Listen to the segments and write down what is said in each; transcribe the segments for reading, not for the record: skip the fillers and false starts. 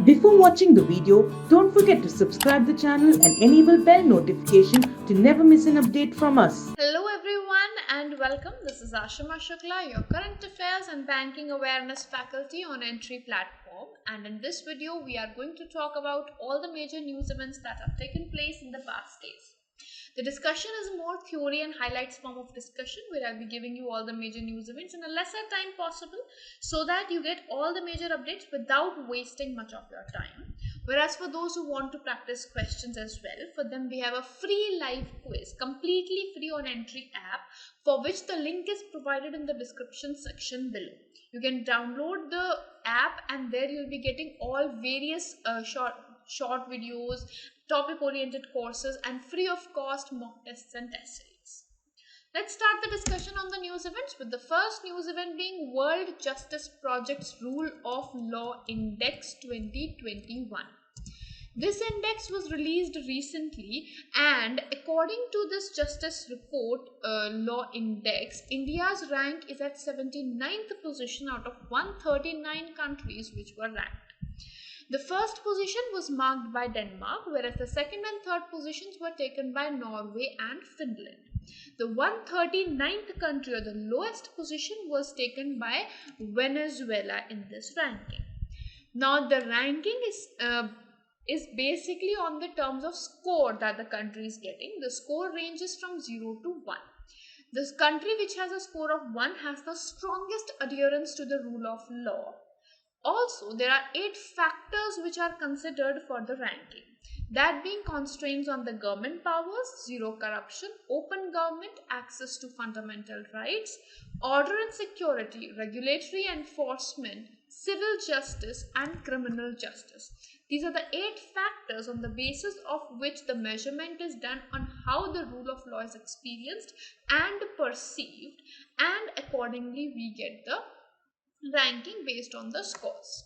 Before watching the video, don't forget to subscribe the channel and enable bell notification to never miss an update from us. Hello everyone and welcome. This is Ashima Shukla, your current affairs and banking awareness faculty on Entry platform, and in this video we are going to talk about all the major news events that have taken place in the past days. The discussion is a more theory and highlights form of discussion where I'll be giving you all the major news events in a lesser time possible so that you get all the major updates without wasting much of your time. Whereas for those who want to practice questions as well, for them we have a free live quiz completely free on Entry app, for which the link is provided in the description section below. You can download the app and there you'll be getting all various short videos, topic oriented courses and free of cost mock tests and test series. Let's start the discussion on the news events with the first news event being World Justice Project's Rule of Law Index 2021. This index was released recently, and according to this justice report law index, India's rank is at 79th position out of 139 countries which were ranked. The first position was marked by Denmark, whereas the second and third positions were taken by Norway and Finland. The 139th country, or the lowest position, was taken by Venezuela in this ranking. Now, the ranking is basically on the terms of score that the country is getting. The score ranges from 0 to 1. This country which has a score of 1 has the strongest adherence to the rule of law. Also, there are 8 factors which are considered for the ranking. That being constraints on the government powers, zero corruption, open government, access to fundamental rights, order and security, regulatory enforcement, civil justice and criminal justice. These are the 8 factors on the basis of which the measurement is done on how the rule of law is experienced and perceived, and accordingly we get the ranking based on the scores.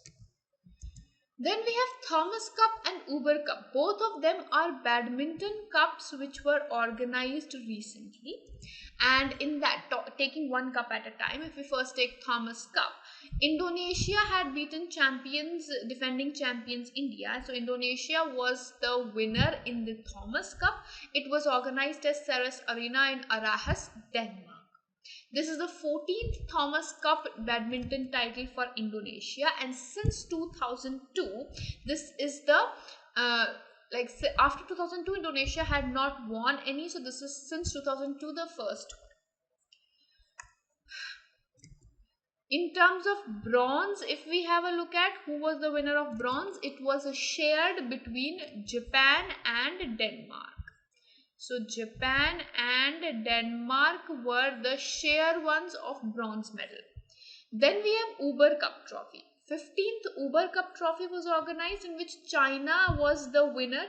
Then we have Thomas Cup and Uber Cup. Both of them are badminton cups which were organized recently. And in that, taking one cup at a time, if we first take Thomas Cup, Indonesia had beaten defending champions India. So Indonesia was the winner in the Thomas Cup. It was organized at Ceres Arena in Aarhus, Denmark. This is the 14th Thomas Cup badminton title for Indonesia, and since 2002, this is the after 2002 Indonesia had not won any, so this is since 2002 the first one. In terms of bronze, if we have a look at who was the winner of bronze, it was shared between Japan and Denmark. So Japan and Denmark were the share ones of bronze medal. Then we have Uber Cup trophy. 15th Uber Cup trophy was organized, in which China was the winner,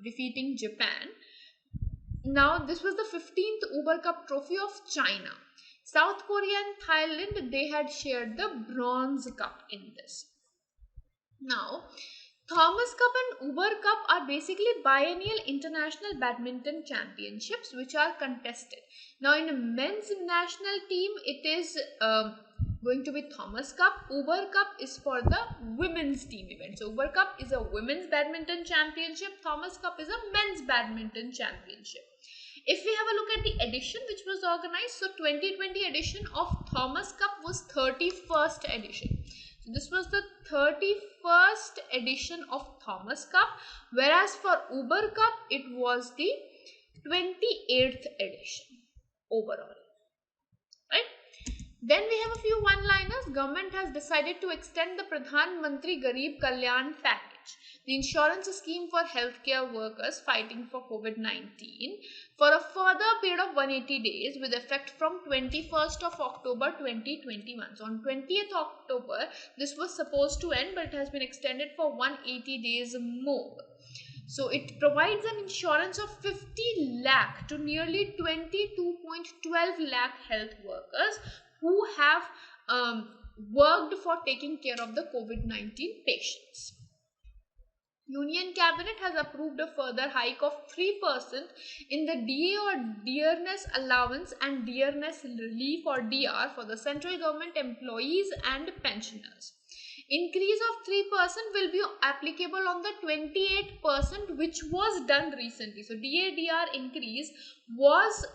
defeating Japan. Now this was the 15th Uber Cup trophy of China. South Korea and Thailand, they had shared the bronze cup in this. Now, Thomas Cup and Uber Cup are basically biennial international badminton championships which are contested. Now, in a men's national team, it is going to be Thomas Cup. Uber Cup is for the women's team event. So, Uber Cup is a women's badminton championship. Thomas Cup is a men's badminton championship. If we have a look at the edition which was organized, so 2020 edition of Thomas Cup was 31st edition. So this was the 31st edition of Thomas Cup, whereas for Uber Cup it was the 28th edition overall. Right? Then we have a few one-liners. Government has decided to extend the Pradhan Mantri Garib Kalyan package, the insurance scheme for healthcare workers fighting for COVID-19, for a further period of 180 days with effect from 21st of October 2021. So on 20th October, this was supposed to end, but it has been extended for 180 days more. So it provides an insurance of 50 lakh to nearly 22.12 lakh health workers who have worked for taking care of the COVID-19 patients. Union Cabinet has approved a further hike of 3% in the DA or Dearness Allowance and Dearness Relief or DR for the central government employees and pensioners. Increase of 3% will be applicable on the 28% which was done recently. So DADR increase was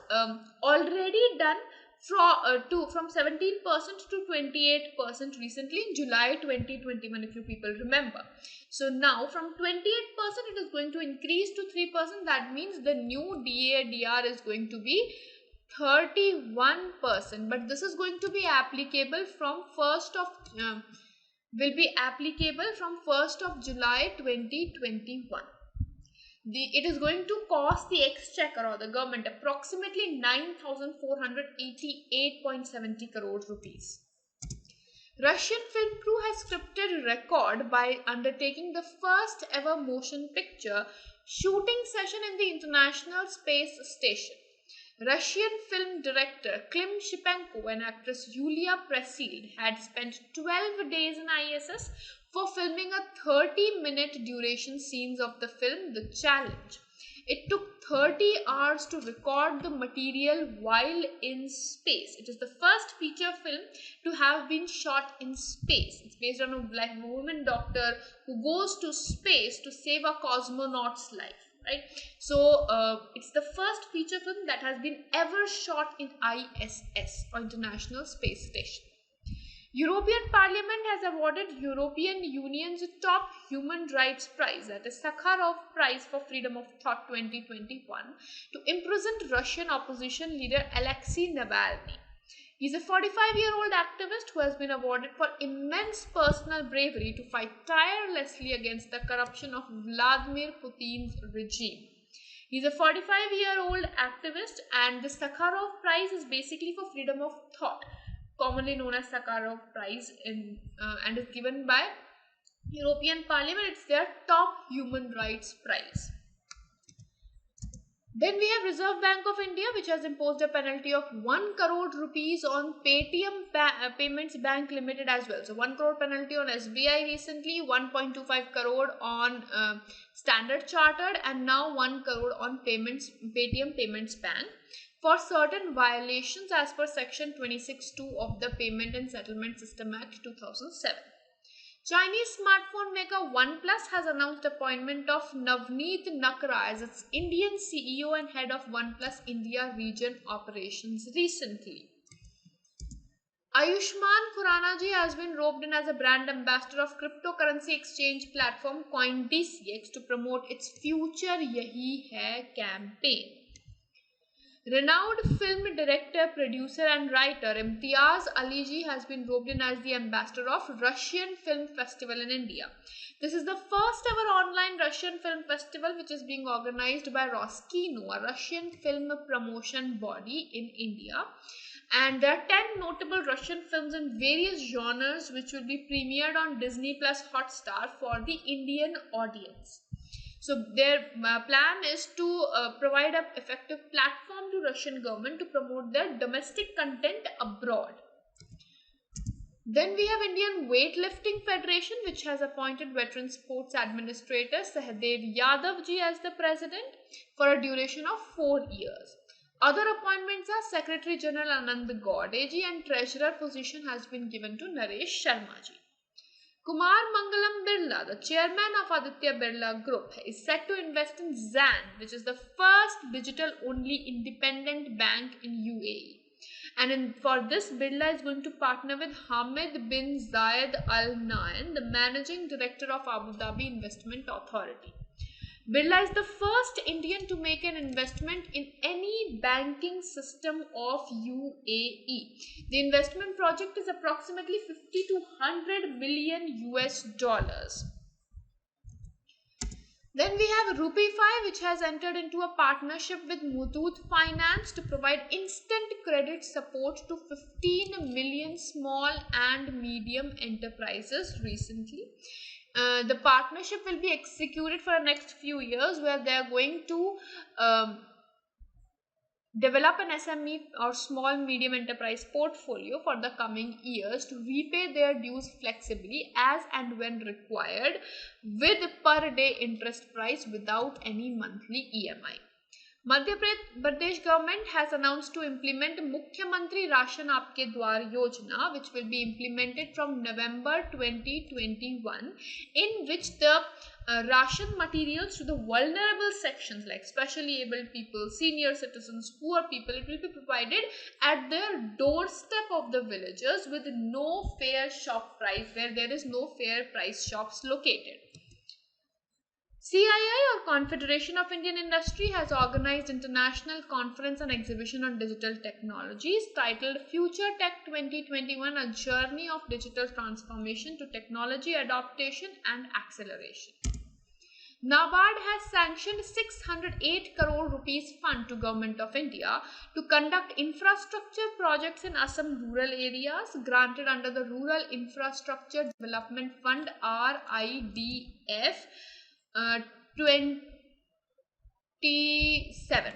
already done from 17% to 28% recently in July 2021, if you people remember. So now from 28% it is going to increase to 3%. That means the new DADR is going to be 31%, but this is going to be applicable from 1st of July 2021. It is going to cost the exchequer or the government approximately 9,488.70 crore rupees. Russian film crew has scripted a record by undertaking the first ever motion picture shooting session in the International Space Station. Russian film director Klim Shipenko and actress Yulia Presild had spent 12 days in ISS for filming a 30-minute duration scenes of the film The Challenge. It took 30 hours to record the material while in space. It is the first feature film to have been shot in space. It's based on a woman doctor who goes to space to save a cosmonaut's life. Right, so it's the first feature film that has been ever shot in ISS or International Space Station. European Parliament has awarded European Union's top human rights prize, that is Sakharov Prize for Freedom of Thought 2021, to imprisoned Russian opposition leader Alexei Navalny. He is a 45-year-old activist who has been awarded for immense personal bravery to fight tirelessly against the corruption of Vladimir Putin's regime. He is a 45-year-old activist, and the Sakharov Prize is basically for freedom of thought, commonly known as Sakharov Prize, and is given by European Parliament. It's their top human rights prize. Then we have Reserve Bank of India, which has imposed a penalty of 1 crore rupees on Paytm Payments Bank Limited as well. So 1 crore penalty on SBI recently, 1.25 crore on Standard Chartered, and now 1 crore on Paytm Payments Bank for certain violations as per Section 26(2) of the Payment and Settlement System Act 2007. Chinese smartphone maker OnePlus has announced appointment of Navneet Nakra as its Indian CEO and head of OnePlus India region operations recently. Ayushmann Khurrana ji has been roped in as a brand ambassador of cryptocurrency exchange platform CoinDCX to promote its Future Yahi Hai campaign. Renowned film director, producer and writer Imtiaz Ali ji has been roped in as the ambassador of Russian Film Festival in India. This is the first ever online Russian film festival which is being organized by Roskino, a Russian film promotion body in India. And there are 10 notable Russian films in various genres which will be premiered on Disney Plus Hotstar for the Indian audience. So their plan is to provide an effective platform to Russian government to promote their domestic content abroad. Then we have Indian Weightlifting Federation, which has appointed veteran sports administrator Sahdev Yadav ji as the president for a duration of 4 years. Other appointments are Secretary General Anand Gaude ji, and treasurer position has been given to Naresh Sharma ji. Kumar Mangalam Birla, the chairman of Aditya Birla Group, is set to invest in Zan, which is the first digital-only independent bank in UAE. And for this, Birla is going to partner with Hamid bin Zayed Al Nahyan, the managing director of Abu Dhabi Investment Authority. Birla is the first Indian to make an investment in any banking system of UAE. The investment project is approximately 50 to 100 million US dollars. Then we have RuPeeFi, which has entered into a partnership with Muthoot Finance to provide instant credit support to 15 million small and medium enterprises recently. The partnership will be executed for the next few years, where they are going to develop an SME or small medium enterprise portfolio for the coming years to repay their dues flexibly as and when required with per day interest price without any monthly EMI. Madhya Pradesh government has announced to implement Mukhyamantri Rashan Aapke Dwar Yojana, which will be implemented from November 2021, in which the ration materials to the vulnerable sections like specially abled people, senior citizens, poor people, it will be provided at their doorstep of the villagers with no fair shop price, where there is no fair price shops located. CII, or Confederation of Indian Industry, has organized international conference and exhibition on digital technologies titled Future Tech 2021, a journey of digital transformation to technology adaptation and acceleration. NABARD has sanctioned 608 crore rupees fund to Government of India to conduct infrastructure projects in Assam rural areas granted under the Rural Infrastructure Development Fund RIDF 27.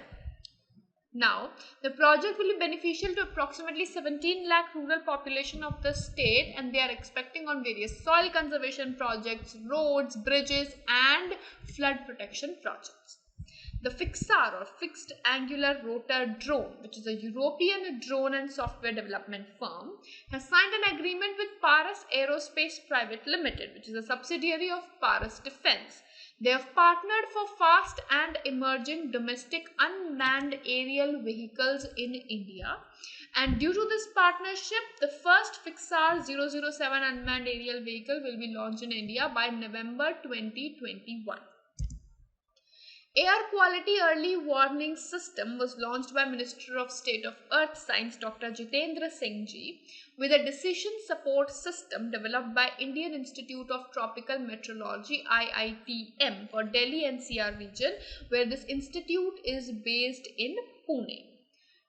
Now, the project will be beneficial to approximately 17 lakh rural population of the state, and they are expecting on various soil conservation projects, roads, bridges and flood protection projects. The FIXAR, or Fixed Angular Rotor Drone, which is a European drone and software development firm, has signed an agreement with Paras Aerospace Private Limited, which is a subsidiary of Paras Defence. They have partnered for fast and emerging domestic unmanned aerial vehicles in India. And due to this partnership, the first FIXAR 007 unmanned aerial vehicle will be launched in India by November 2021. Air Quality Early Warning System was launched by Minister of State of Earth Science Dr. Jitendra Singh Ji, with a decision support system developed by Indian Institute of Tropical Meteorology IITM for Delhi NCR region, where this institute is based in Pune.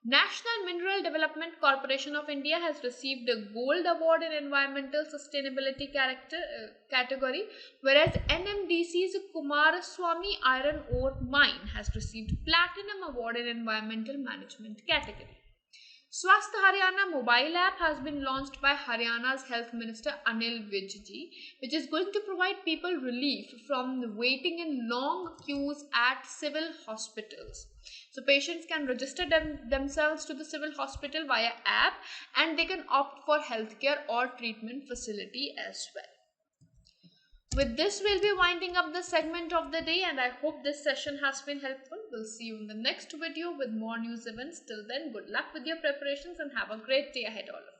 National Mineral Development Corporation of India has received a Gold Award in Environmental Sustainability category, whereas NMDC's Kumaraswamy Iron Ore Mine has received Platinum Award in Environmental Management category. Swasth Haryana mobile app has been launched by Haryana's Health Minister Anil Vij ji, which is going to provide people relief from waiting in long queues at civil hospitals. So patients can register themselves to the civil hospital via app, and they can opt for healthcare or treatment facility as well. With this, we'll be winding up the segment of the day, and I hope this session has been helpful. We'll see you in the next video with more news events. Till then, good luck with your preparations and have a great day ahead, all of you.